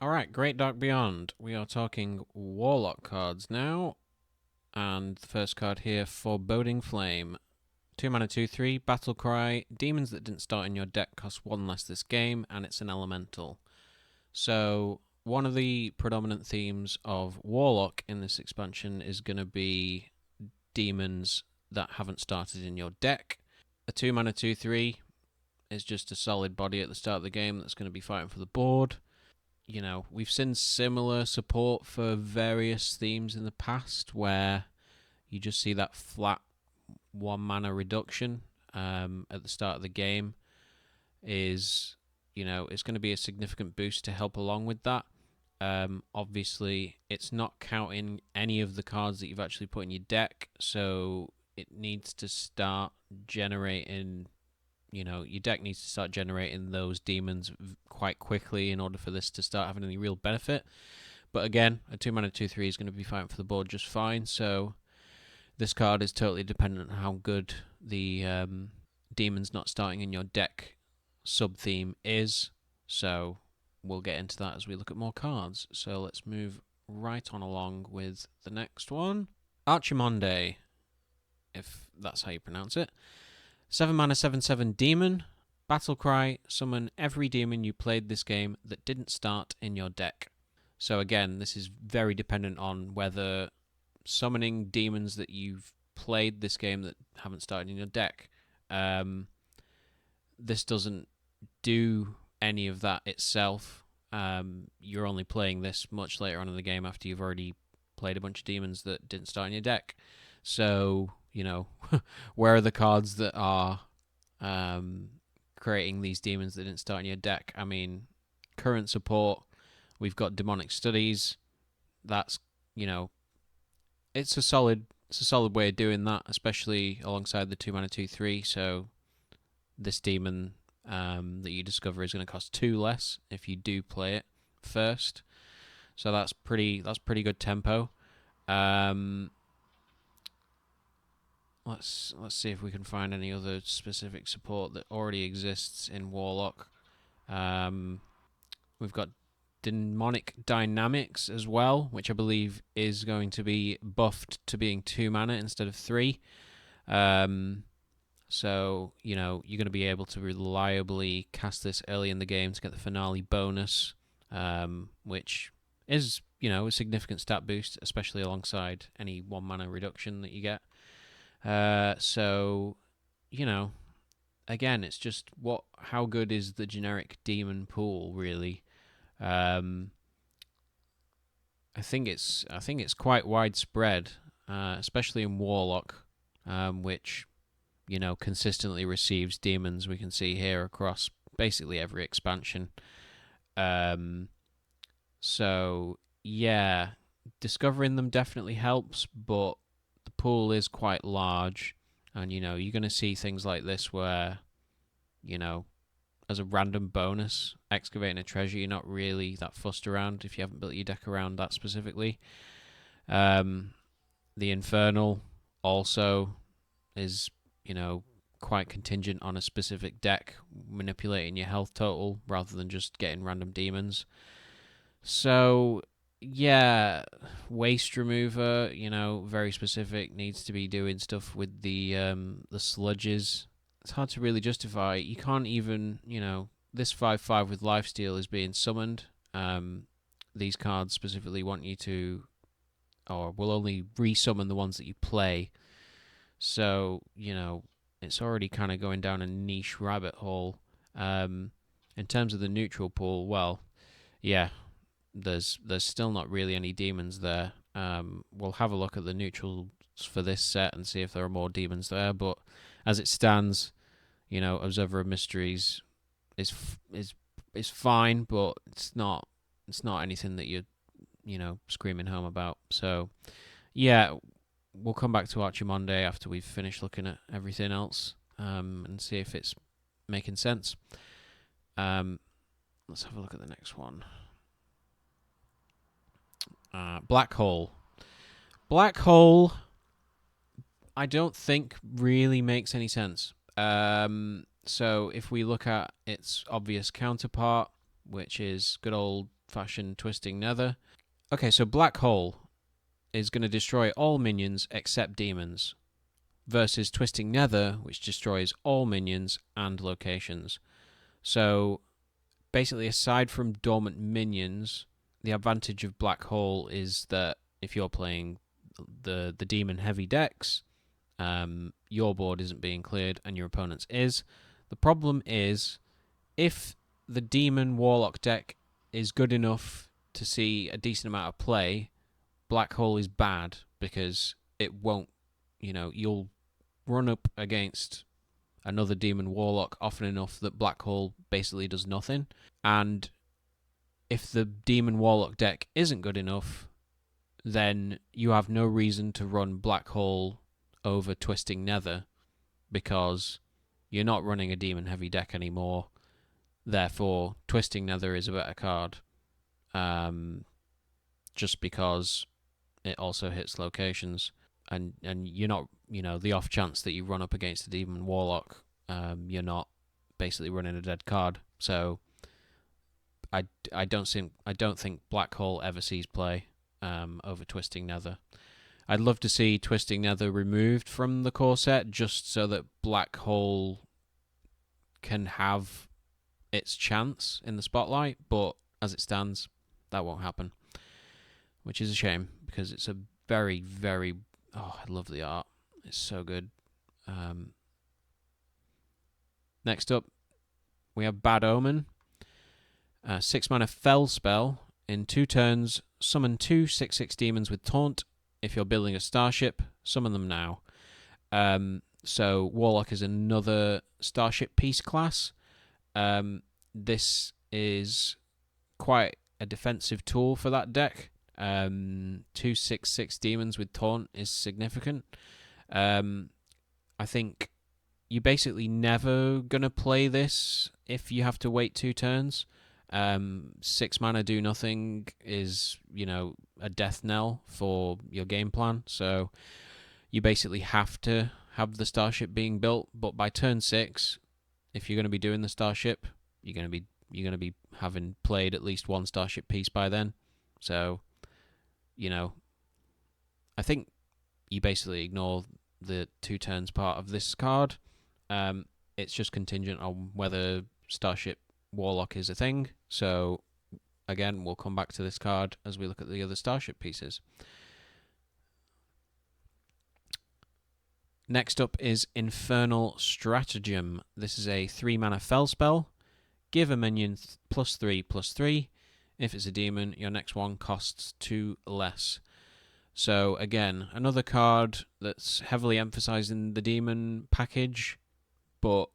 Alright, Great Dark Beyond. We are talking Warlock cards now. And the first card here, Foreboding Flame. 2 mana, 2/3, Battle Cry. Demons that didn't start in your deck cost 1 less this game, and it's an elemental. So, one of the predominant themes of Warlock in this expansion is going to be demons that haven't started in your deck. A 2 mana, 2/3 is just a solid body at the start of the game that's going to be fighting for the board. We've seen similar support for various themes in the past where you just see that flat 1 mana reduction at the start of the game it's going to be a significant boost to help along with that. Obviously, it's not counting any of the cards that you've actually put in your deck, so it needs to start generating your deck needs to start generating those demons quite quickly in order for this to start having any real benefit. But again, a 2 mana 2/3 is going to be fighting for the board just fine. So this card is totally dependent on how good the demons not starting in your deck sub theme is. So we'll get into that as we look at more cards. So let's move right on along with the next one. Archimonde, if that's how you pronounce it. 7 mana 7/7 demon. Battle Cry. Summon every demon you played this game that didn't start in your deck. So again, this is very dependent on whether summoning demons that you've played this game that haven't started in your deck. This doesn't do any of that itself. You're only playing this much later on in the game after you've already played a bunch of demons that didn't start in your deck. So where are the cards that are creating these demons that didn't start in your deck? I mean, current support, we've got Demonic Studies. That's it's a solid way of doing that, especially alongside the 2 mana 2/3. So this demon that you discover is going to cost 2 less if you do play it first. So that's pretty good tempo. Let's see if we can find any other specific support that already exists in Warlock. We've got Demonic Dynamics as well, which I believe is going to be buffed to being 2 mana instead of 3. So, you're going to be able to reliably cast this early in the game to get the finale bonus, which is, a significant stat boost, especially alongside any 1 mana reduction that you get. So, again, it's just how good is the generic demon pool really? I think it's quite widespread, especially in Warlock, which consistently receives demons. We can see here across basically every expansion. So yeah, discovering them definitely helps, but the pool is quite large, and you're going to see things like this where as a random bonus, excavating a treasure, you're not really that fussed around if you haven't built your deck around that specifically. The Infernal also is, quite contingent on a specific deck manipulating your health total rather than just getting random demons. So, yeah, Waste Remover, very specific, needs to be doing stuff with the sludges. It's hard to really justify. You can't even, this 5/5 with Lifesteal is being summoned. These cards specifically want you to, or will only resummon the ones that you play. So, it's already kind of going down a niche rabbit hole. In terms of the neutral pool, well, yeah, there's still not really any demons there. We'll have a look at the neutrals for this set and see if there are more demons there. But as it stands, Observer of Mysteries is fine, but it's not anything that you're screaming home about. So yeah, we'll come back to Archimonde after we've finished looking at everything else, and see if it's making sense. Let's have a look at the next one. Black Hole. Black Hole, I don't think really makes any sense. So if we look at its obvious counterpart, which is good old fashion Twisting Nether. Okay, so Black Hole is going to destroy all minions except demons, versus Twisting Nether, which destroys all minions and locations. So basically, aside from dormant minions, the advantage of Black Hole is that if you're playing the demon heavy decks, your board isn't being cleared and your opponent's is. The problem is if the demon warlock deck is good enough to see a decent amount of play, Black Hole is bad because it won't, you'll run up against another demon warlock often enough that Black Hole basically does nothing. And if the demon warlock deck isn't good enough, then you have no reason to run Black Hole over Twisting Nether because you're not running a demon heavy deck anymore. Therefore, Twisting Nether is a better card, just because it also hits locations, and you're not, the off chance that you run up against a demon warlock, you're not basically running a dead card. So I don't think Black Hole ever sees play over Twisting Nether. I'd love to see Twisting Nether removed from the core set just so that Black Hole can have its chance in the spotlight, but as it stands, that won't happen, which is a shame because it's a very, very... I love the art. It's so good. Next up, we have Bad Omen. 6 mana Fell spell. In 2 turns, summon 2 6/6 demons with Taunt. If you're building a starship, summon them now. So Warlock is another starship piece class. This is quite a defensive tool for that deck. 2 6/6 demons with Taunt is significant. I think you're basically never going to play this if you have to wait 2 turns. 6 mana do nothing is, a death knell for your game plan. So you basically have to have the starship being built. But by turn 6, if you're going to be doing the starship, you're going to be having played at least 1 starship piece by then. So, I think you basically ignore the 2 turns part of this card. It's just contingent on whether starship warlock is a thing. So again, we'll come back to this card as we look at the other starship pieces. Next up is Infernal Stratagem. This is a 3 mana Fell spell. Give a minion +3/+3. If it's a demon, your next one costs 2 less. So again, another card that's heavily emphasizing the demon package, but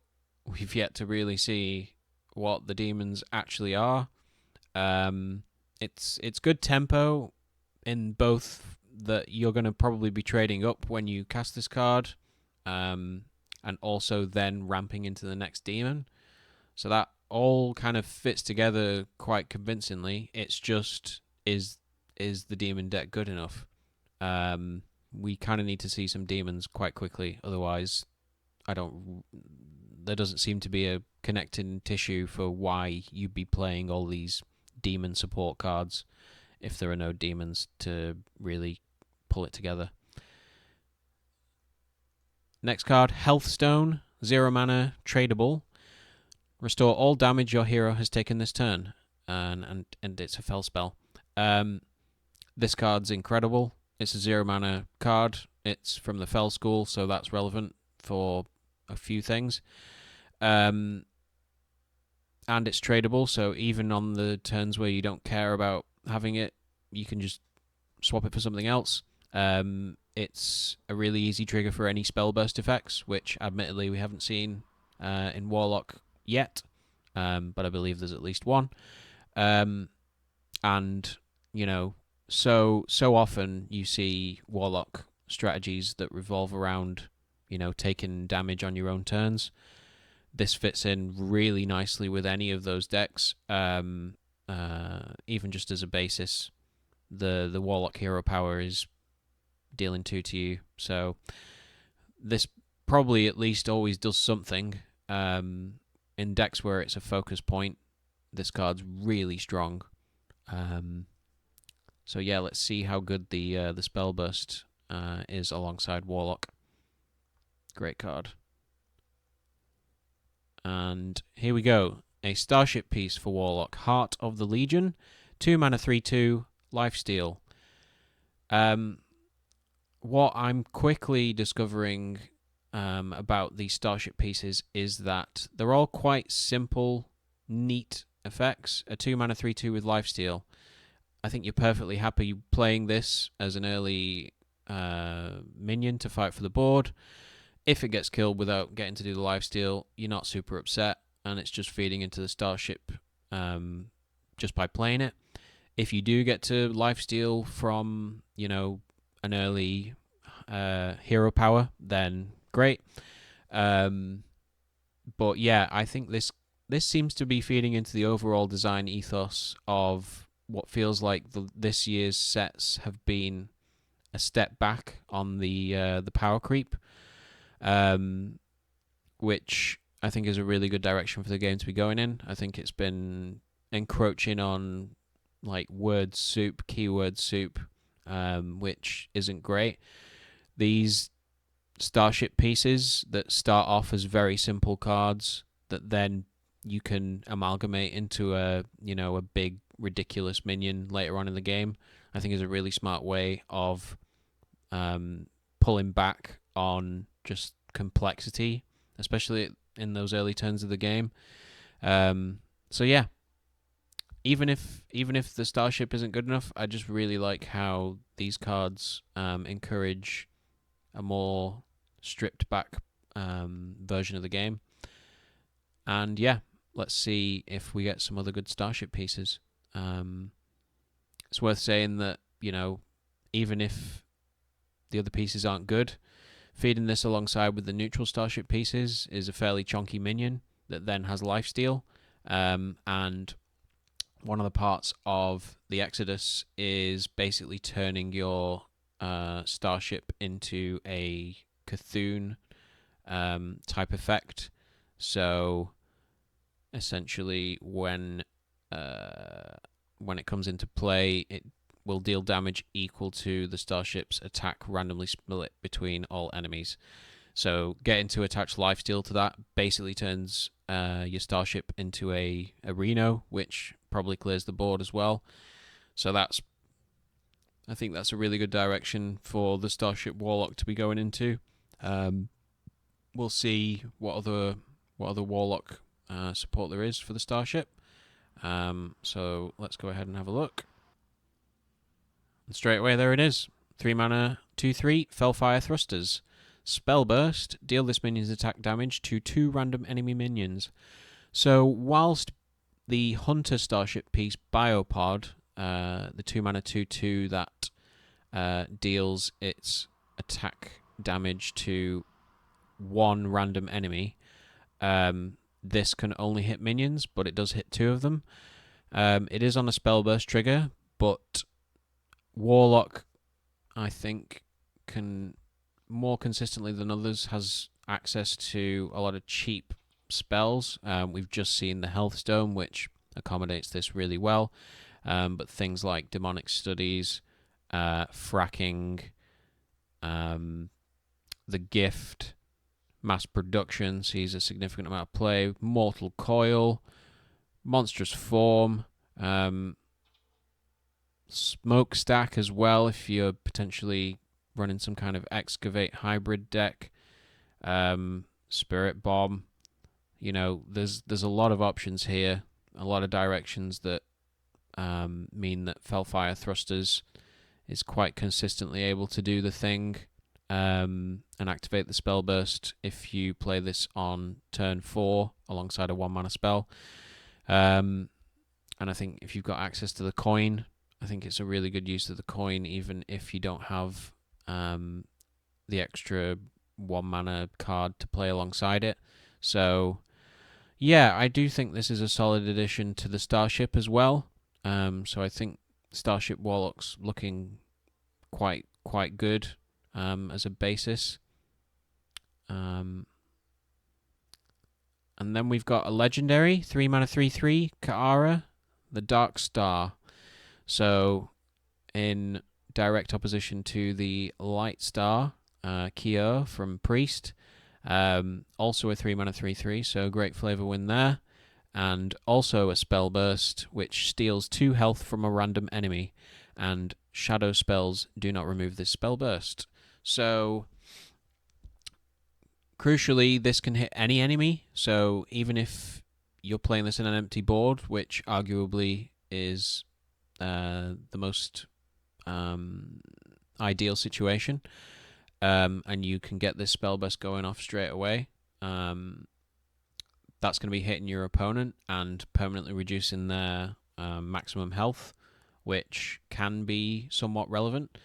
we've yet to really see what the demons actually are. It's good tempo in both that you're going to probably be trading up when you cast this card, and also then ramping into the next demon. So that all kind of fits together quite convincingly. It's just, is the demon deck good enough? We kind of need to see some demons quite quickly, otherwise there doesn't seem to be a connecting tissue for why you'd be playing all these demon support cards if there are no demons to really pull it together. Next card, Hearthstone, 0 mana, tradable. Restore all damage your hero has taken this turn, and it's a Fell spell. This card's incredible. It's a 0 mana card. It's from the Fell school, so that's relevant for a few things. And it's tradable, so even on the turns where you don't care about having it, you can just swap it for something else. It's a really easy trigger for any spell burst effects, which admittedly we haven't seen in Warlock yet, but I believe there's at least one. And so often you see Warlock strategies that revolve around taking damage on your own turns. This fits in really nicely with any of those decks. Even just as a basis, the Warlock hero power is dealing 2 to you. So this probably at least always does something. In decks where it's a focus point, this card's really strong. So yeah, let's see how good the spell burst is alongside Warlock. Great card. And here we go. A starship piece for Warlock. Heart of the Legion. 2 mana 3/2. Lifesteal. What I'm quickly discovering about these starship pieces is that they're all quite simple, neat effects. A 2 mana 3/2 with lifesteal. I think you're perfectly happy playing this as an early minion to fight for the board. If it gets killed without getting to do the lifesteal, you're not super upset, and it's just feeding into the starship just by playing it. If you do get to lifesteal from, an early hero power, then great. But yeah, I think this seems to be feeding into the overall design ethos of what feels like this year's sets have been a step back on the power creep, which I think is a really good direction for the game to be going in. I think it's been encroaching on like word soup, keyword soup, which isn't great. These starship pieces that start off as very simple cards that then you can amalgamate into a big ridiculous minion later on in the game, I think is a really smart way of pulling back on just complexity, especially in those early turns of the game. So yeah, even if the starship isn't good enough, I just really like how these cards encourage a more stripped back version of the game. And yeah, let's see if we get some other good starship pieces. It's worth saying that, even if the other pieces aren't good, feeding this alongside with the neutral starship pieces is a fairly chonky minion that then has lifesteal. And one of the parts of the Exodus is basically turning your starship into a Cthulhu type effect. So essentially, when it comes into play, it will deal damage equal to the starship's attack randomly split between all enemies. So getting to attach lifesteal to that basically turns your starship into a Reno, which probably clears the board as well. So I think that's a really good direction for the Starship Warlock to be going into. We'll see what other Warlock support there is for the Starship. So let's go ahead and have a look. And straight away, there it is. 3 mana, 2/3, Fellfire Thrusters. Spell Burst. Deal this minion's attack damage to 2 random enemy minions. So whilst the Hunter Starship piece Biopod, the 2 mana 2/2 that deals its attack damage to 1 random enemy, this can only hit minions, but it does hit 2 of them. It is on a spell burst trigger, but Warlock, I think, can more consistently than others has access to a lot of cheap spells. We've just seen the Hearthstone, which accommodates this really well. But things like Demonic Studies, Fracking, The Gift, Mass Production sees a significant amount of play. Mortal Coil, Monstrous Form, Smokestack as well if you're potentially running some kind of Excavate hybrid deck. Spirit Bomb. There's a lot of options here, a lot of directions that mean that Fellfire Thrusters is quite consistently able to do the thing and activate the spell burst if you play this on turn 4 alongside a 1 mana spell. And I think if you've got access to the coin, I think it's a really good use of the coin, even if you don't have the extra 1 mana card to play alongside it. So yeah, I do think this is a solid addition to the Starship as well. So I think Starship Warlock's looking quite good as a basis. And then we've got a legendary 3 mana 3/3 Kaara, the Dark Star. So in direct opposition to the Light Star, Kier from Priest. Also a 3 mana 3/3, so great flavor win there. And also a spell burst, which steals 2 health from a random enemy. And shadow spells do not remove this spell burst. So, crucially, this can hit any enemy. So, even if you're playing this in an empty board, which arguably is the most ideal situation, and you can get this spell burst going off straight away, that's going to be hitting your opponent and permanently reducing their maximum health, which can be somewhat relevant.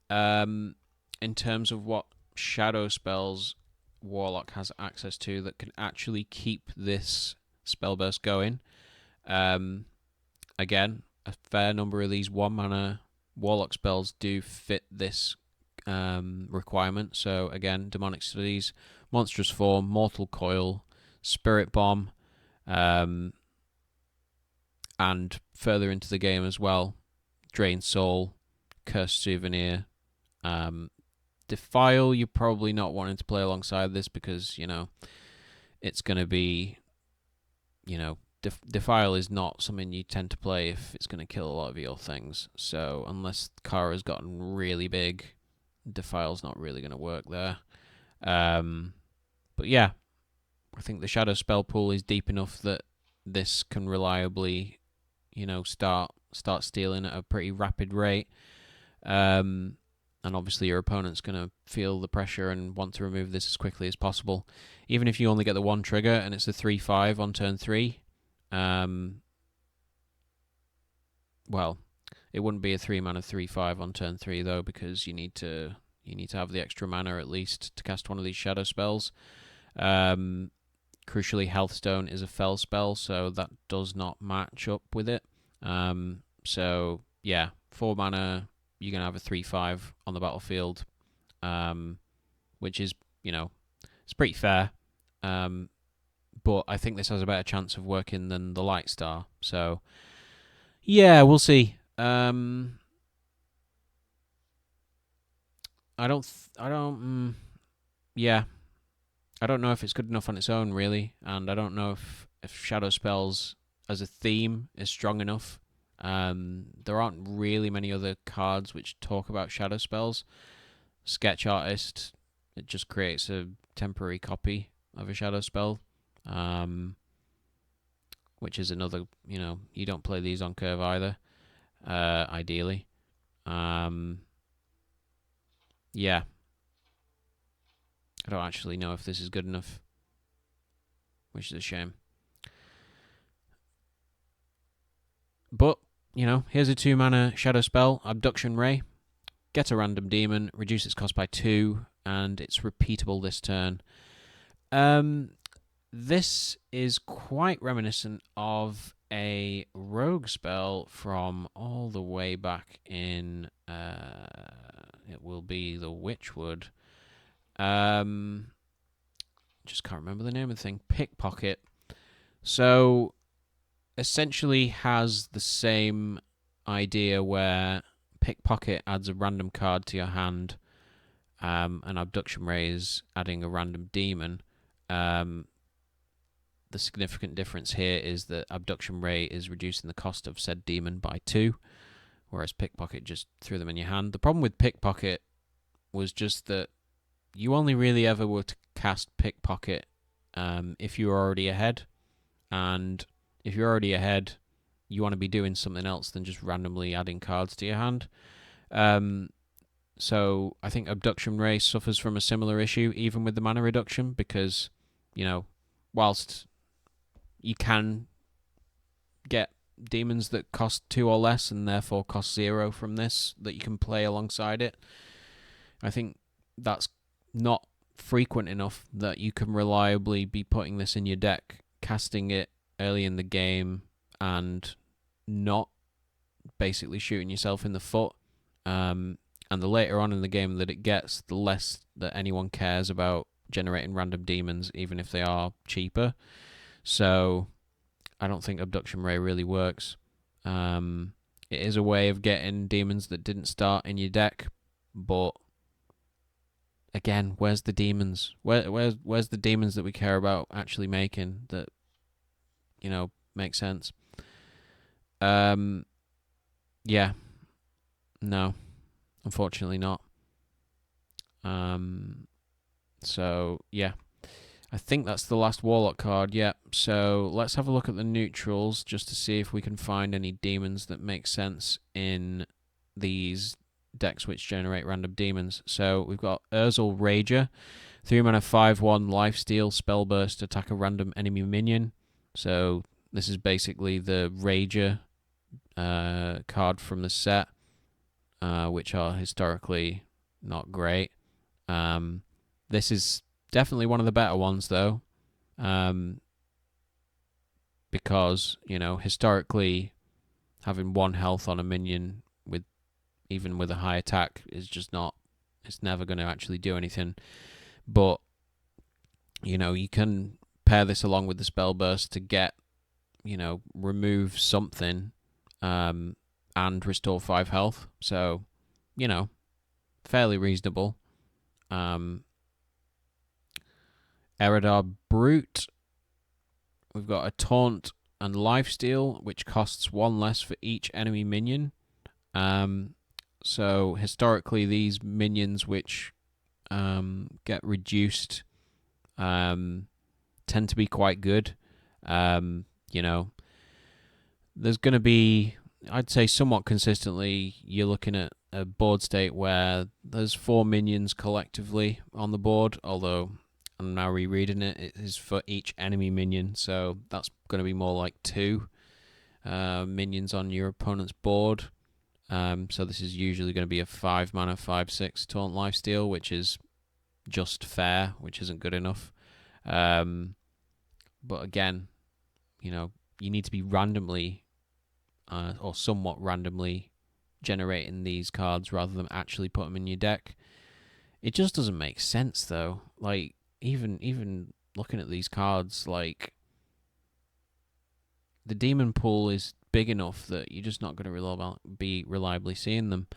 In terms of what shadow spells Warlock has access to that can actually keep this spell burst going, again, a fair number of these 1 mana Warlock spells do fit this requirement. So again, Demonic Studies, Monstrous Form, Mortal Coil, Spirit Bomb, and further into the game as well, Drain Soul, Cursed Souvenir, Defile. You're probably not wanting to play alongside this because it's going to be, Defile is not something you tend to play if it's going to kill a lot of your things. So unless Kara's gotten really big, Defile's not really going to work there. But yeah, I think the shadow spell pool is deep enough that this can reliably, start stealing at a pretty rapid rate. And obviously your opponent's going to feel the pressure and want to remove this as quickly as possible. Even if you only get the 1 trigger and it's a 3/5 on turn 3, well, it wouldn't be a 3 mana 3/5 on turn 3 though, because you need to have the extra mana at least to cast one of these shadow spells. Crucially, Hearthstone is a fell spell, so that does not match up with it. So yeah, 4 mana, you're gonna have a 3/5 on the battlefield, which is it's pretty fair. But I think this has a better chance of working than the Light Star. So yeah, we'll see. I don't. Yeah, I don't know if it's good enough on its own, really, and I don't know if shadow spells as a theme is strong enough. There aren't really many other cards which talk about shadow spells. Sketch Artist, it just creates a temporary copy of a shadow spell, which is another, you don't play these on curve either, ideally. Yeah, I don't actually know if this is good enough, which is a shame. But, here's a 2 mana shadow spell, Abduction Ray. Get a random demon, reduce its cost by 2, and it's repeatable this turn. This is quite reminiscent of a rogue spell from all the way back in, it will be the Witchwood. Just can't remember the name of the thing. Pickpocket. So, essentially has the same idea where Pickpocket adds a random card to your hand, and Abduction Ray is adding a random demon. The significant difference here is that Abduction Ray is reducing the cost of said demon by 2, whereas Pickpocket just threw them in your hand. The problem with Pickpocket was just that you only really ever were to cast Pickpocket if you were already ahead, and if you're already ahead, you want to be doing something else than just randomly adding cards to your hand. So I think Abduction Ray suffers from a similar issue, even with the mana reduction, because, whilst you can get demons that cost 2 or less and therefore cost 0 from this that you can play alongside it, I think that's not frequent enough that you can reliably be putting this in your deck, casting it early in the game, and not basically shooting yourself in the foot. And the later on in the game that it gets, the less that anyone cares about generating random demons, even if they are cheaper. So I don't think Abduction Ray really works. It is a way of getting demons that didn't start in your deck, but again, where's the demons? Where's the demons that we care about actually making that, you know, make sense? Yeah, no, unfortunately not. So yeah, I think that's the last Warlock card. Yeah, so let's have a look at the neutrals just to see if we can find any demons that make sense in these decks which generate random demons. So we've got Urzel Rager, 3 mana 5/1 lifesteal, spell burst, attack a random enemy minion. So this is basically the Rager card from the set, which are historically not great. This is definitely one of the better ones, though, because, you know, historically, having 1 health on a minion with even with a high attack is just not. It's never going to actually do anything. But, you know, you can pair this along with the spell burst to get, you know, remove something, and restore 5 health. So, you know, fairly reasonable. Eridar Brute. We've got a Taunt and Lifesteal, which costs 1 less for each enemy minion. So historically, these minions which get reduced tend to be quite good. You know, there's going to be, I'd say somewhat consistently, you're looking at a board state where there's 4 minions collectively on the board, although I'm now rereading it. It is for each enemy minion, so that's going to be more like 2 minions on your opponent's board. So this is usually going to be a 5 mana 5/6 Taunt Lifesteal, which is just fair, which isn't good enough. But again, you know, you need to be randomly or somewhat randomly generating these cards rather than actually put them in your deck. It just doesn't make sense, though. Like, even looking at these cards, like, the demon pool is big enough that you're just not going to be reliably seeing them.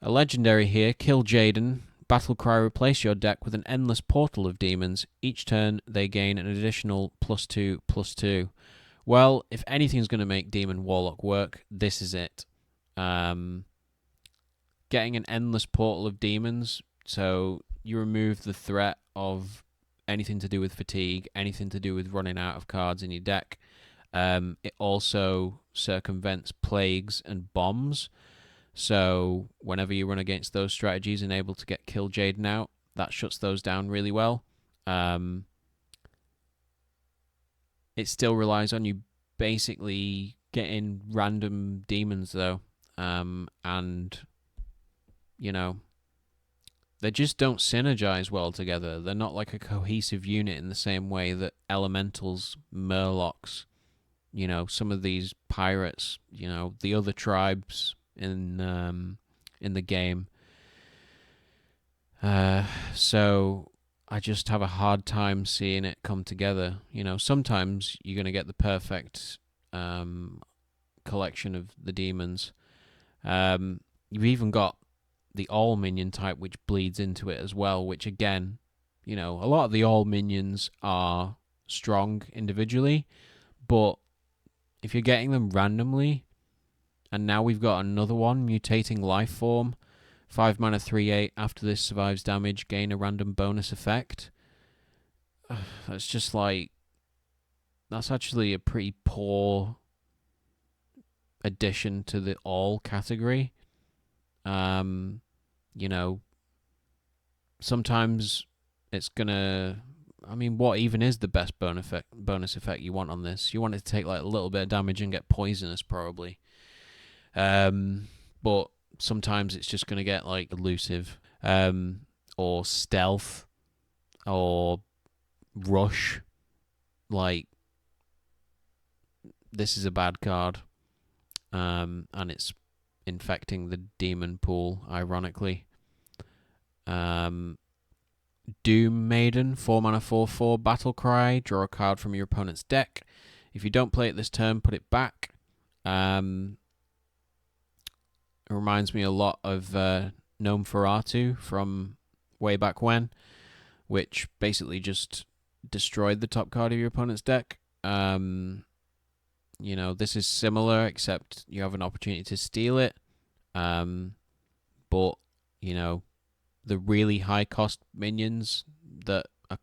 A legendary here, Kill Jaden. Battlecry, replace your deck with an endless portal of demons. Each turn they gain an additional +2/+2. Well, if anything's going to make Demon Warlock work, this is it. Getting an endless portal of demons, so you remove the threat of anything to do with fatigue, anything to do with running out of cards in your deck. It also circumvents plagues and bombs, so whenever you run against those strategies and able to get Kill Jaden out, that shuts those down really well. It still relies on you basically getting random demons, though, and, you know, they just don't synergize well together. They're not like a cohesive unit in the same way that elementals, murlocs, you know, some of these pirates, you know, the other tribes in the game. So I just have a hard time seeing it come together. You know, sometimes you're going to get the perfect collection of the demons. You've even got the all minion type, which bleeds into it as well, which again, you know, a lot of the all minions are strong individually, but if you're getting them randomly, and now we've got another one, Mutating Life Form, 5 mana 3/8, after this survives damage, gain a random bonus effect. That's just like, that's actually a pretty poor addition to the all category. You know, sometimes it's gonna, I mean, what even is the best bonus effect you want on this? You want it to take like a little bit of damage and get poisonous, probably. But sometimes it's just gonna get like elusive, or stealth, or rush. Like, this is a bad card, and it's infecting the demon pool, ironically. Doom Maiden, 4 mana 4/4, Battlecry, draw a card from your opponent's deck. If you don't play it this turn, put it back. It reminds me a lot of Gnome Feratu from way back when, which basically just destroyed the top card of your opponent's deck. This is similar, except you have an opportunity to steal it. But, the really high cost minions that are,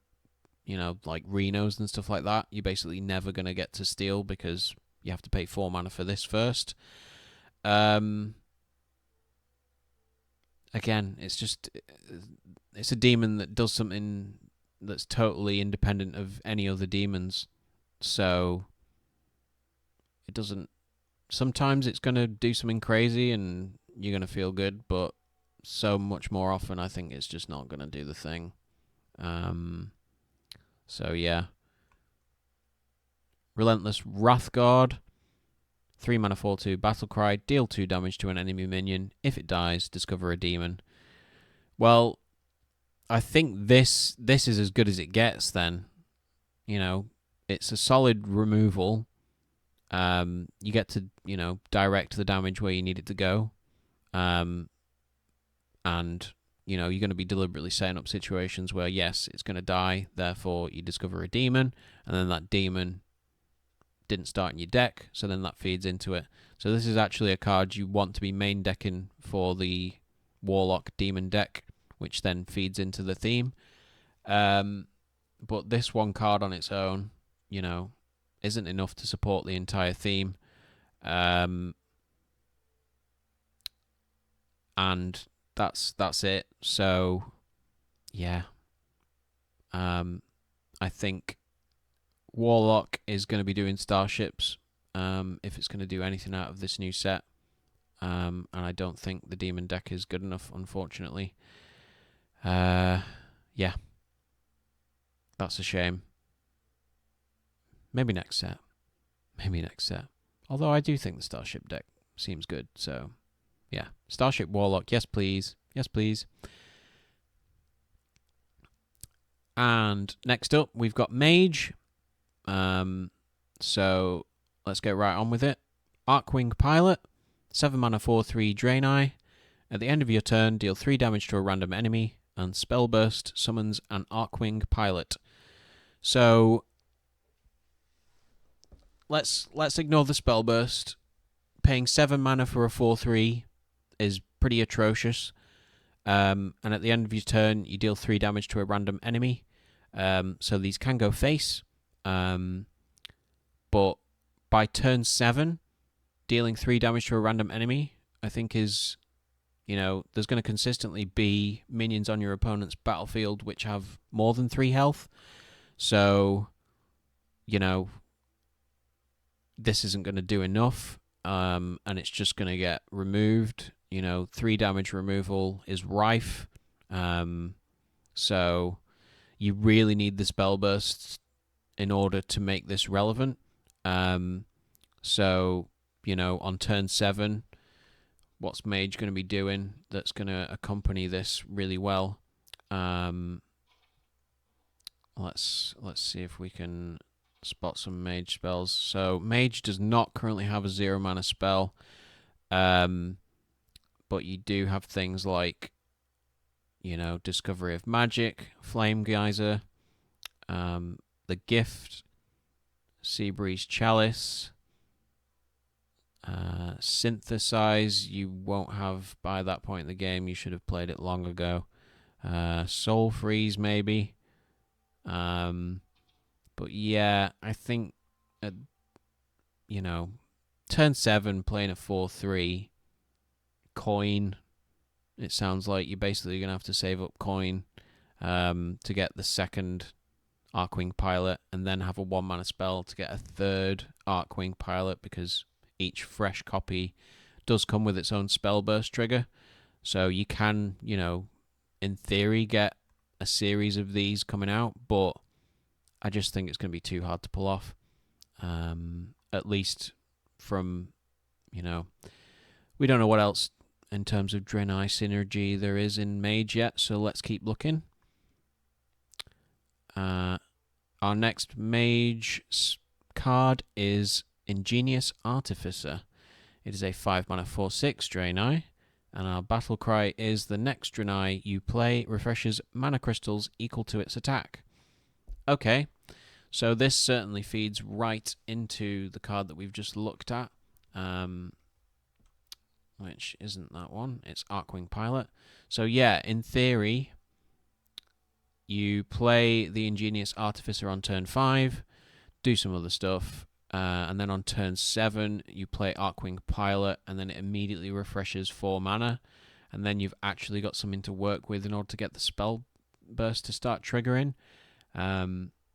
like Renos and stuff like that, you're basically never going to get to steal because you have to pay 4 mana for this first. Again, it's a demon that does something that's totally independent of any other demons. So it doesn't. Sometimes it's going to do something crazy and you're going to feel good, but so much more often I think it's just not going to do the thing. So yeah. Relentless Wrathguard. 3 mana 4/2 battle cry. Deal 2 damage to an enemy minion. If it dies, discover a demon. Well, I think this is as good as it gets then. It's a solid removal. You get to, direct the damage where you need it to go. And, you're going to be deliberately setting up situations where, yes, it's going to die, therefore you discover a demon, and then that demon didn't start in your deck, so then that feeds into it. So this is actually a card you want to be main decking for the Warlock Demon deck, which then feeds into the theme. But this one card on its own, isn't enough to support the entire theme. And that's it. So yeah. I think Warlock is going to be doing Starships if it's going to do anything out of this new set. And I don't think the Demon deck is good enough, unfortunately. Yeah. That's a shame. Maybe next set. Although I do think the Starship deck seems good, so yeah. Starship Warlock, yes please. And next up, we've got Mage. So let's get right on with it. Archwing Pilot, 7 mana 4/3 Draenei. At the end of your turn, deal 3 damage to a random enemy, and Spellburst summons an Archwing Pilot. So let's ignore the Spellburst. Paying 7 mana for a 4/3 is pretty atrocious. And at the end of your turn, you deal 3 damage to a random enemy. So these can go face. But by turn 7, dealing 3 damage to a random enemy, I think is, there's going to consistently be minions on your opponent's battlefield which have more than 3 health. So, this isn't going to do enough. And it's just going to get removed. 3 damage removal is rife. So you really need the spell bursts in order to make this relevant. So, on turn 7, what's Mage going to be doing that's going to accompany this really well? Let's see if we can spot some Mage spells. So Mage does not currently have a 0 mana spell, but you do have things like, Discovery of Magic, Flame Geyser, the Gift, Seabreeze Chalice, Synthesize. You won't have by that point in the game. You should have played it long ago. Soul Freeze maybe. But yeah, I think turn 7 playing a 4/3 coin. It sounds like you're basically gonna have to save up coin to get the second Archwing Pilot, and then have a 1 mana spell to get a third Archwing Pilot, because each fresh copy does come with its own spell burst trigger. So you can, in theory, get a series of these coming out, but I just think it's going to be too hard to pull off. At least from, we don't know what else in terms of Draenei synergy there is in Mage yet, so let's keep looking. Our next Mage card is Ingenious Artificer. It is a 5 mana 4/6 Draenei. And our battle cry is the next Draenei you play refreshes mana crystals equal to its attack. Okay, so this certainly feeds right into the card that we've just looked at, which isn't that one. It's Archwing Pilot. So yeah, in theory, you play the Ingenious Artificer on turn 5, do some other stuff, and then on turn 7, you play Archwing Pilot, and then it immediately refreshes 4 mana, and then you've actually got something to work with in order to get the spell burst to start triggering.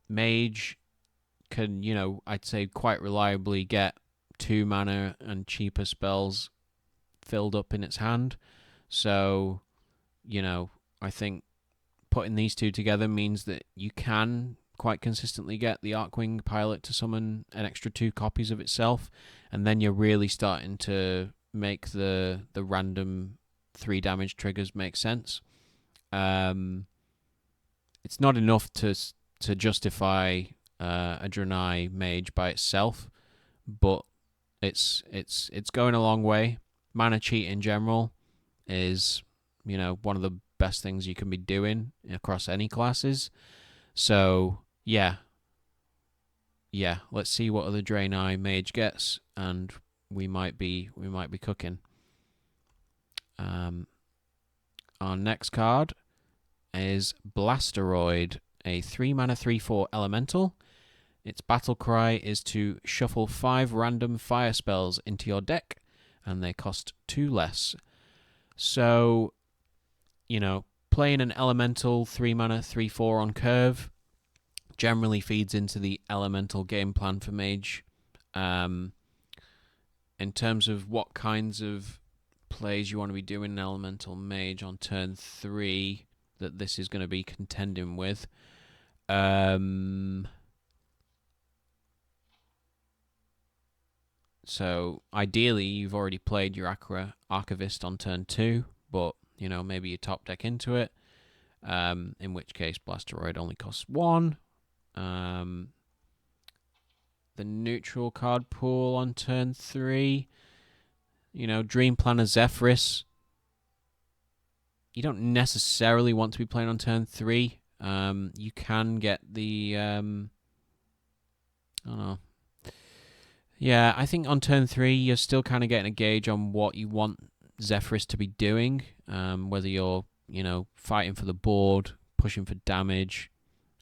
Mage can, I'd say quite reliably get 2 mana and cheaper spells filled up in its hand. So, I think putting these two together means that you can quite consistently get the Archwing Pilot to summon an extra 2 copies of itself, and then you're really starting to make the random 3 damage triggers make sense. It's not enough to justify a Draenei Mage by itself, but it's going a long way. Mana cheat in general is, one of the best things you can be doing across any classes. So yeah, let's see what other Draenei Mage gets, and we might be cooking. Our next card is Blasteroid, a 3 mana 3/4 elemental. Its battle cry is to shuffle 5 random fire spells into your deck, and they cost 2 less. So, playing an elemental 3 mana 3/4 on curve generally feeds into the elemental game plan for Mage. In terms of what kinds of plays you want to be doing in elemental Mage on turn 3 that this is going to be contending with. So ideally you've already played your Archivist on turn 2, but maybe you top deck into it, in which case Blasteroid only costs 1. The neutral card pool on turn 3, Dream Planner Zephyrus, you don't necessarily want to be playing on turn 3. You can get the I don't know. Yeah, I think on turn 3 you're still kind of getting a gauge on what you want Zephyrus to be doing, whether you're fighting for the board, pushing for damage.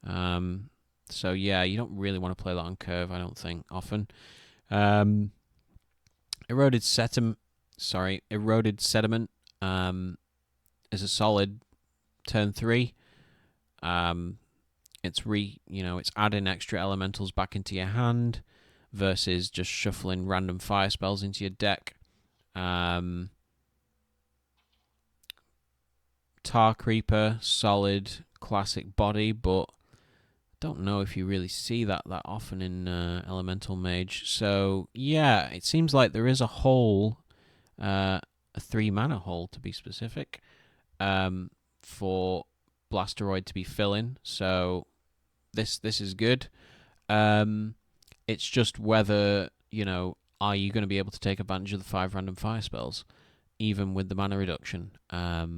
So yeah, you don't really want to play that on curve, I don't think, often. Eroded Sediment is a solid turn 3. It's adding extra elementals back into your hand versus just shuffling random fire spells into your deck. Tar Creeper, solid classic body, but don't know if you really see that often in Elemental Mage. So yeah, it seems like there is a hole, a 3 mana hole to be specific, for Blasteroid to be filling. So this is good. It's just whether, are you going to be able to take advantage of the 5 random fire spells, even with the mana reduction? There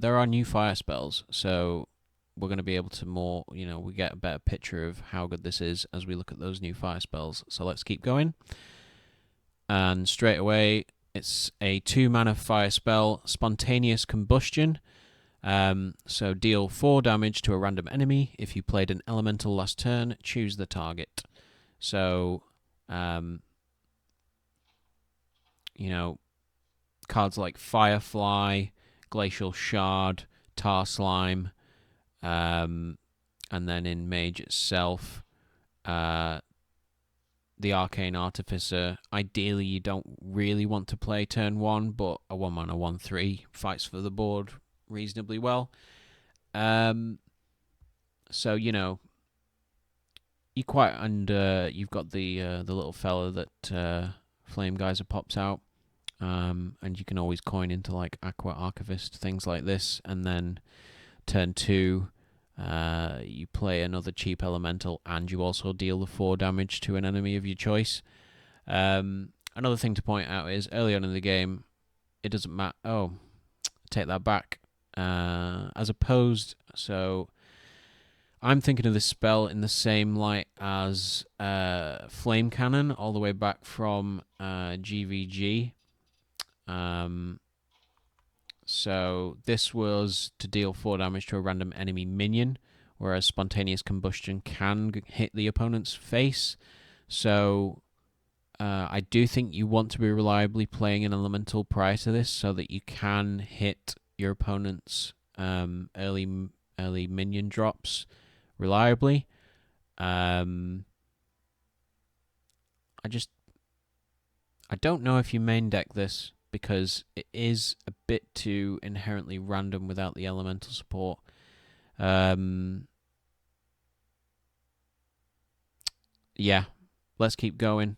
are new fire spells, so we're going to be able to we get a better picture of how good this is as we look at those new fire spells. So let's keep going. And straight away, it's a 2 mana fire spell, Spontaneous Combustion. So deal 4 damage to a random enemy. If you played an elemental last turn, choose the target. So, cards like Firefly, Glacial Shard, Tar Slime, and then in Mage itself, the Arcane Artificer. Ideally, you don't really want to play turn 1, but a 1 mana 1/3 fights for the board reasonably well. So you quite you've got the little fella that Flame Geyser pops out, and you can always coin into like Aqua Archivist, things like this, and then turn 2 you play another cheap elemental, and you also deal the 4 damage to an enemy of your choice. And Another thing to point out is early on in the game, it doesn't matter. Oh, take that back. As opposed, so I'm thinking of this spell in the same light as Flame Cannon, all the way back from GVG. So this was to deal 4 damage to a random enemy minion, whereas Spontaneous Combustion can hit the opponent's face. So I do think you want to be reliably playing an elemental prior to this, so that you can hit your opponent's early minion drops reliably. I don't know if you main deck this, because it is a bit too inherently random without the elemental support. Yeah, let's keep going,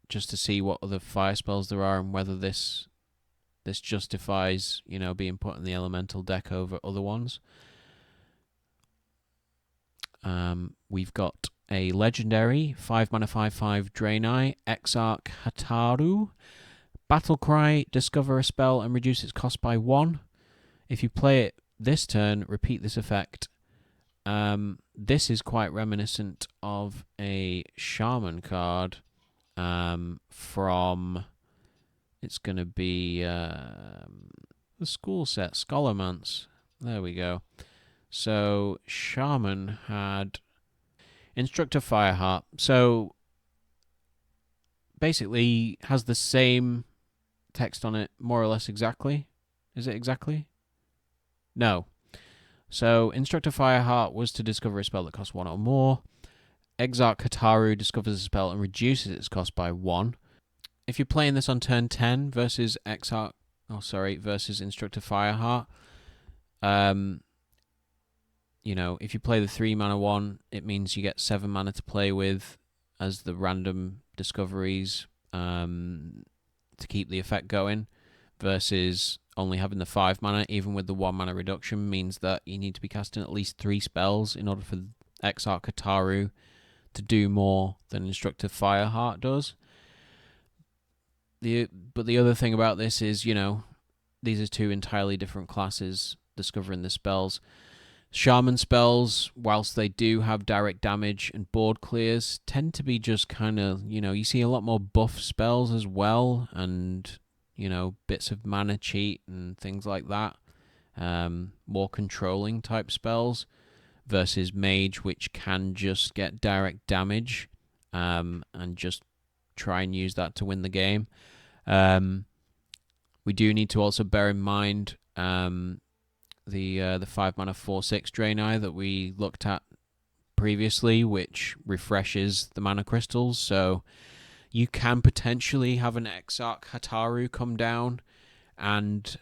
just to see what other fire spells there are and whether this justifies, being put in the elemental deck over other ones. We've got a legendary 5 mana 5/5 Draenei, Exarch Hataru. Battlecry, discover a spell and reduce its cost by 1. If you play it this turn, repeat this effect. This is quite reminiscent of a Shaman card from... It's going to be the school set, Scholarmance. There we go. So Shaman had Instructor Fireheart. So basically has the same text on it, more or less exactly. Is it exactly? No. So Instructor Fireheart was to discover a spell that costs 1 or more. Exarch Hataru discovers a spell and reduces its cost by 1. If you're playing this on turn 10 versus versus Instructor Fireheart, if you play the 3 mana one, it means you get 7 mana to play with as the random discoveries to keep the effect going, versus only having the 5 mana, even with the 1 mana reduction, means that you need to be casting at least 3 spells in order for Exarch Hataru to do more than Instructor Fireheart does. But the other thing about this is, these are 2 entirely different classes discovering the spells. Shaman spells, whilst they do have direct damage and board clears, tend to be just kind of, you see a lot more buff spells as well, and, bits of mana cheat and things like that. More controlling type spells versus Mage, which can just get direct damage and just try and use that to win the game. We do need to also bear in mind the 5 mana 4/6 Draenei that we looked at previously, which refreshes the mana crystals. So you can potentially have an Exarch Hataru come down and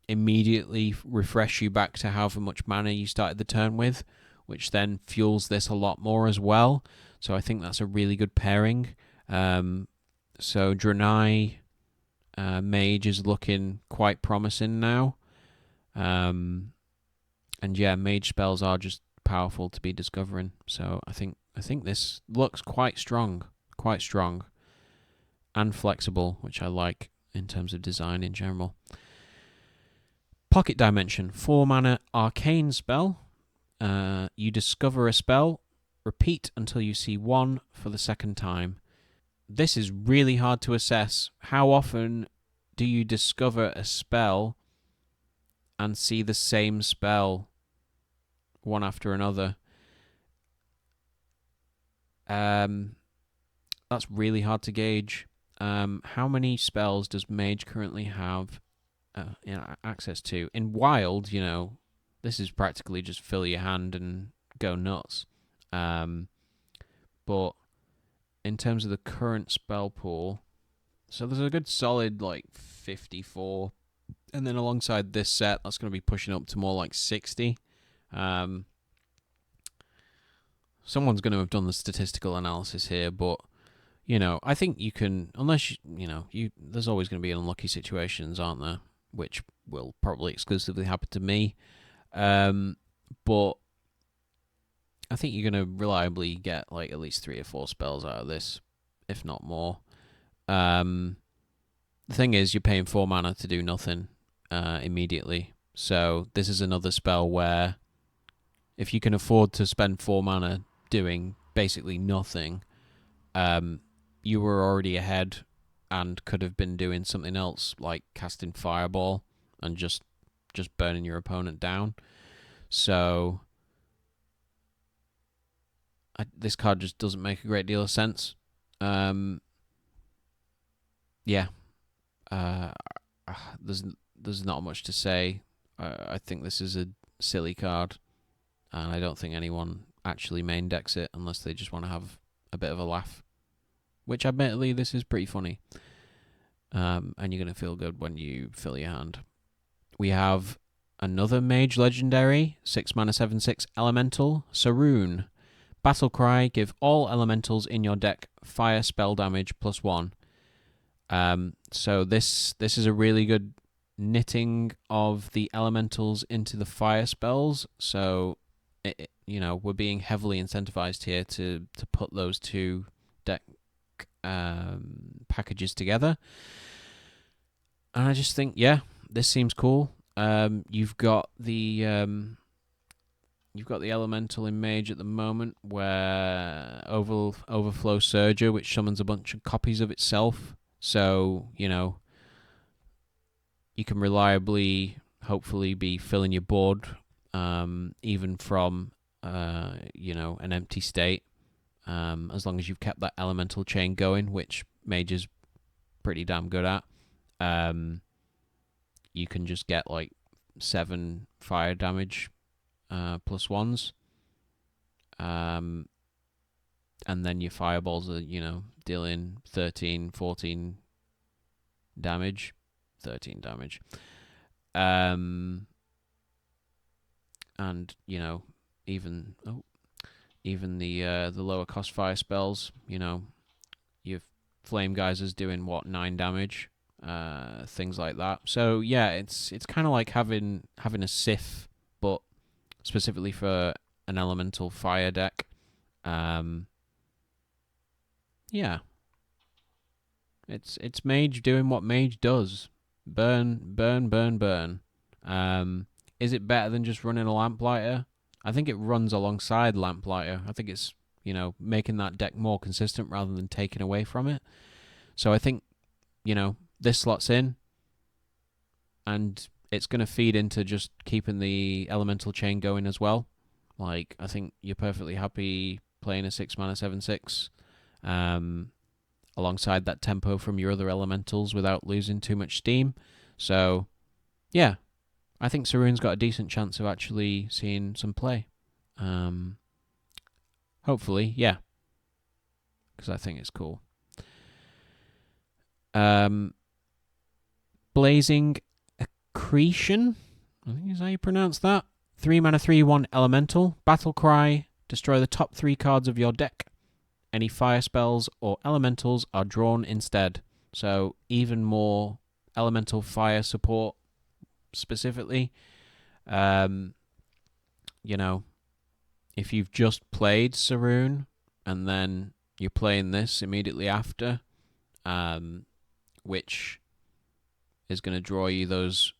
immediately refresh you back to however much mana you started the turn with, which then fuels this a lot more as well. So I think that's a really good pairing. So Draenei Mage is looking quite promising now. And yeah, Mage spells are just powerful to be discovering. So I think this looks quite strong, and flexible, which I like in terms of design in general. Pocket Dimension, 4 mana arcane spell. You discover a spell, repeat until you see 1 for the second time. This is really hard to assess. How often do you discover a spell and see the same spell one after another? That's really hard to gauge. How many spells does Mage currently have access to? In Wild, this is practically just fill your hand and go nuts. But in terms of the current spell pool, so there's a good solid 54, and then alongside this set, that's going to be pushing up to more like 60. Someone's going to have done the statistical analysis here, but I think you can, unless there's always going to be unlucky situations, aren't there? Which will probably exclusively happen to me. But I think you're going to reliably get at least 3 or 4 spells out of this, if not more. The thing is, you're paying 4 mana to do nothing immediately. So this is another spell where if you can afford to spend 4 mana doing basically nothing, you were already ahead and could have been doing something else like casting Fireball and just burning your opponent down. So this card just doesn't make a great deal of sense. Yeah. There's not much to say. I think this is a silly card, and I don't think anyone actually main decks it unless they just want to have a bit of a laugh. Which, admittedly, this is pretty funny. And you're going to feel good when you fill your hand. We have another Mage Legendary, 6 mana 7/6 Elemental, Saroon. Battle Cry, give all elementals in your deck fire spell damage +1. So this is a really good knitting of the elementals into the fire spells. So, we're being heavily incentivized here to put those two deck packages together. And I just think, yeah, this seems cool. You've got the elemental in Mage at the moment, where Overflow Surger, which summons a bunch of copies of itself. So, you can reliably, hopefully, be filling your board, even from, an empty state, as long as you've kept that elemental chain going, which Mage is pretty damn good at. You can just get, 7 fire damage +1s. And then your fireballs are, dealing 13, 14 damage. 13 damage. And, even the lower cost fire spells, your Flame Geysers doing, 9 damage? Things like that. So, yeah, it's kind of like having a Sif, but specifically for an elemental fire deck. Yeah. It's Mage doing what Mage does. Burn, burn, burn, burn. Is it better than just running a Lamplighter? I think it runs alongside Lamplighter. I think it's, making that deck more consistent rather than taking away from it. So I think, this slots in, and it's going to feed into just keeping the elemental chain going as well. I think you're perfectly happy playing a 6 mana 7/6 alongside that tempo from your other elementals without losing too much steam. So, yeah, I think Saroon's got a decent chance of actually seeing some play. Hopefully, yeah, because I think it's cool. Blazing Accretion, I think is how you pronounce that. 3 mana 3/1 elemental. Battle Cry, destroy the top 3 cards of your deck. Any fire spells or elementals are drawn instead. So even more elemental fire support specifically. If you've just played Saroon and then you're playing this immediately after, which is going to draw you those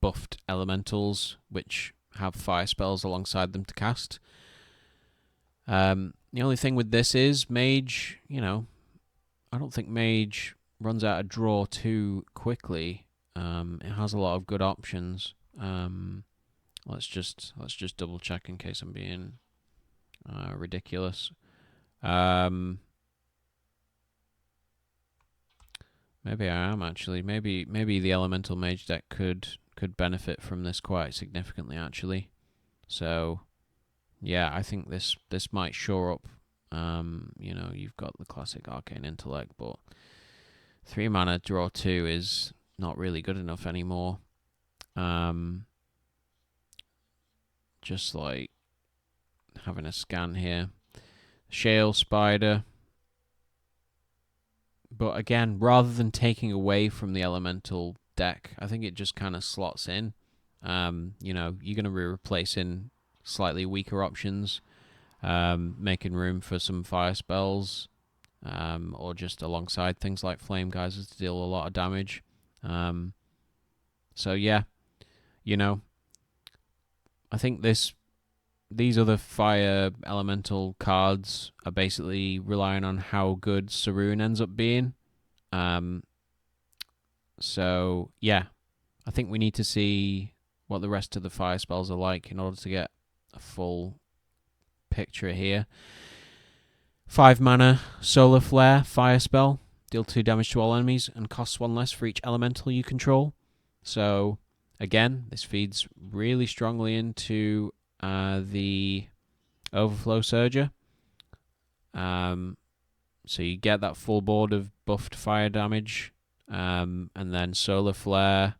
buffed elementals which have fire spells alongside them to cast. The only thing with this is Mage, I don't think Mage runs out of draw too quickly. It has a lot of good options. Let's just double check in case I'm being ridiculous. Maybe I am actually. Maybe the Elemental Mage deck could benefit from this quite significantly actually. So yeah, I think this might shore up. You've got the classic Arcane Intellect, but 3 mana draw 2 is not really good enough anymore. Just like having a scan here. Shale Spider. But again, rather than taking away from the Elemental deck, I think it just kind of slots in. You're going to be replacing slightly weaker options, making room for some fire spells, or just alongside things like flame geysers to deal a lot of damage. So yeah, I think these other fire elemental cards are basically relying on how good Saroon ends up being. So yeah, I think we need to see what the rest of the fire spells are like in order to get a full picture here. 5 mana, Solar Flare, fire spell. Deal 2 damage to all enemies and costs 1 less for each elemental you control. So, again, this feeds really strongly into the Overflow Surger. So you get that full board of buffed fire damage, and then Solar Flare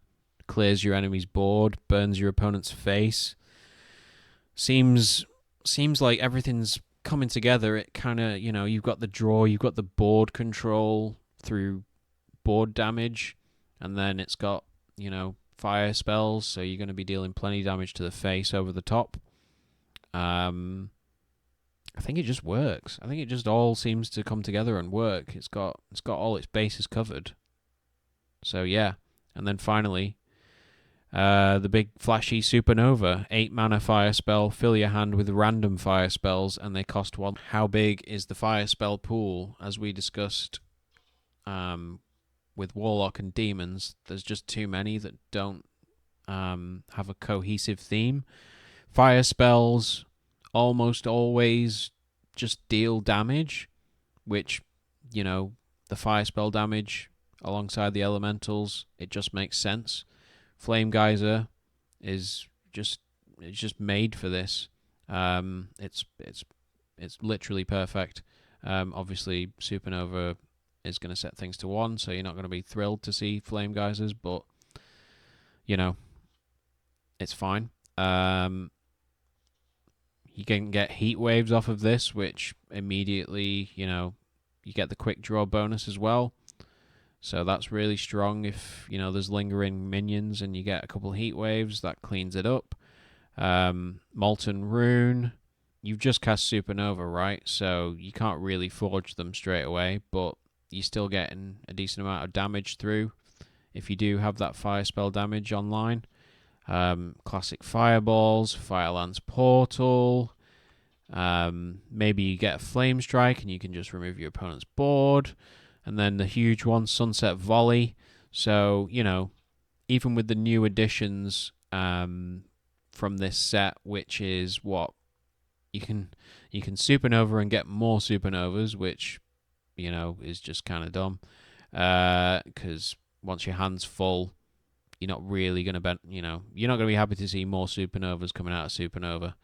clears your enemy's board, burns your opponent's face. Seems like everything's coming together. It kind of, you've got the draw, you've got the board control through board damage, and then it's got, fire spells, so you're going to be dealing plenty damage to the face over the top. I think it just works. I think it just all seems to come together and work. It's got all its bases covered. So yeah, and then finally, the big flashy Supernova, 8 mana fire spell. Fill your hand with random fire spells, and they cost 1. How big is the fire spell pool? As we discussed, with Warlock and Demons, there's just too many that don't have a cohesive theme. Fire spells almost always just deal damage, which, the fire spell damage alongside the elementals, it just makes sense. Flame Geyser is just made for this. It's literally perfect. Obviously, Supernova is going to set things to 1, so you're not going to be thrilled to see Flame Geysers, but it's fine. You can get heat waves off of this, which immediately, you get the quick draw bonus as well. So that's really strong if, there's lingering minions and you get a couple heat waves. That cleans it up. Molten Rune. You've just cast Supernova, right? So you can't really forge them straight away, but you're still getting a decent amount of damage through if you do have that fire spell damage online. Classic Fireballs, Firelance Portal. Maybe you get a Flame Strike and you can just remove your opponent's board. And then the huge one, Sunset Volley. So, even with the new additions from this set, which is what you can Supernova and get more Supernovas, which, is just kind of dumb. Because once your hand's full, you're not really going to you're not going to be happy to see more Supernovas coming out of Supernova.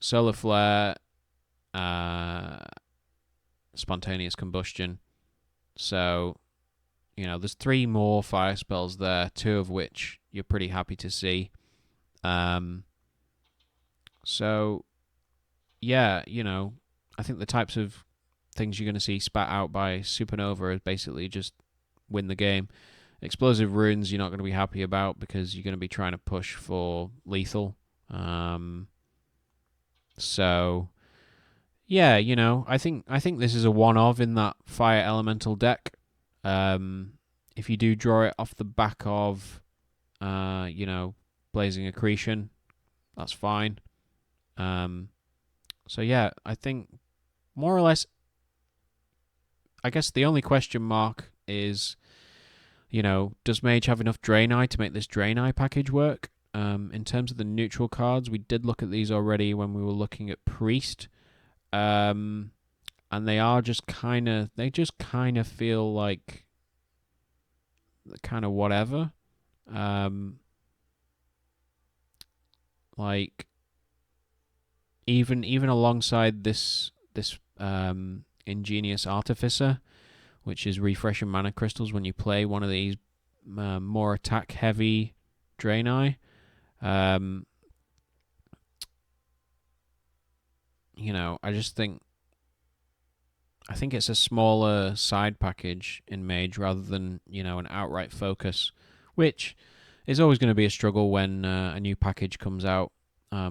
Solar Flare, Spontaneous Combustion. So, there's 3 more fire spells there, 2 of which you're pretty happy to see. So, yeah, I think the types of things you're going to see spat out by Supernova is basically just win the game. Explosive Runes you're not going to be happy about because you're going to be trying to push for lethal. So yeah, I think this is a one-of in that fire elemental deck. If you do draw it off the back of Blazing Accretion, that's fine. So yeah, I think more or less, I guess the only question mark is, does Mage have enough Draenei to make this Draenei package work? In terms of the neutral cards, we did look at these already when we were looking at Priest. And they are just kind of feel like kind of whatever. Like even alongside this Ingenious Artificer, which is refreshing mana crystals when you play one of these more attack heavy Draenei. I think it's a smaller side package in Mage rather than, an outright focus, which is always going to be a struggle when a new package comes out, a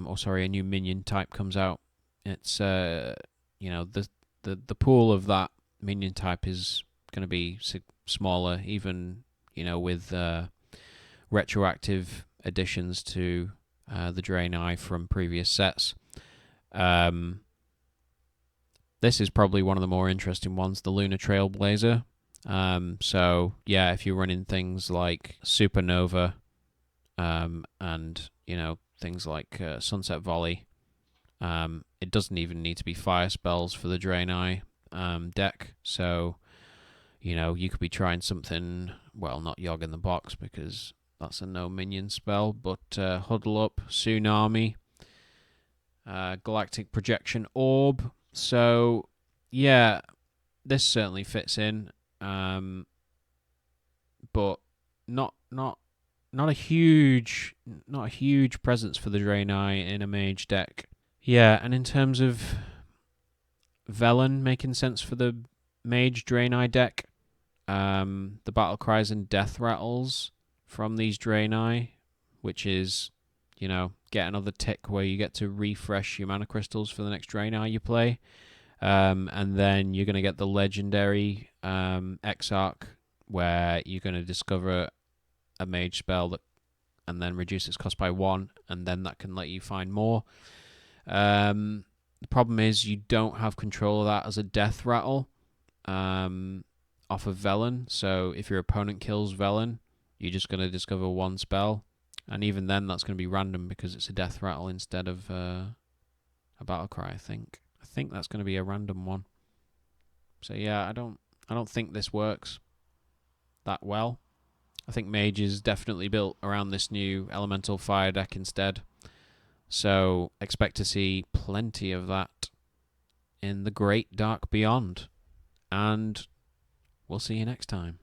new minion type comes out. It's, the pool of that minion type is going to be smaller, even with retroactive additions to the Draenei from previous sets. This is probably one of the more interesting ones, the Lunar Trailblazer. So yeah, if you're running things like Supernova, and things like Sunset Volley, it doesn't even need to be fire spells for the Draenei deck. So you could be trying something. Well, not Yogg in the Box because that's a no minion spell, but Huddle Up, Tsunami, Galactic Projection Orb. So yeah, this certainly fits in, but not a huge presence for the Draenei in a mage deck. Yeah, and in terms of Velen making sense for the mage Draenei deck, the battle cries and death rattles from these Draenei, which is get another tick where you get to refresh your mana crystals for the next Draenei you play. And then you're going to get the legendary Exarch, where you're going to discover a mage spell that, and then reduce its cost by 1, and then that can let you find more. The problem is you don't have control of that as a death rattle off of Velen. So if your opponent kills Velen, you're just going to discover one spell, and even then that's going to be random because it's a death rattle instead of a battle cry. I think that's going to be a random one. So yeah, I don't think this works that well. I think Mage is definitely built around this new elemental fire deck instead. So expect to see plenty of that in the Great Dark Beyond. And we'll see you next time.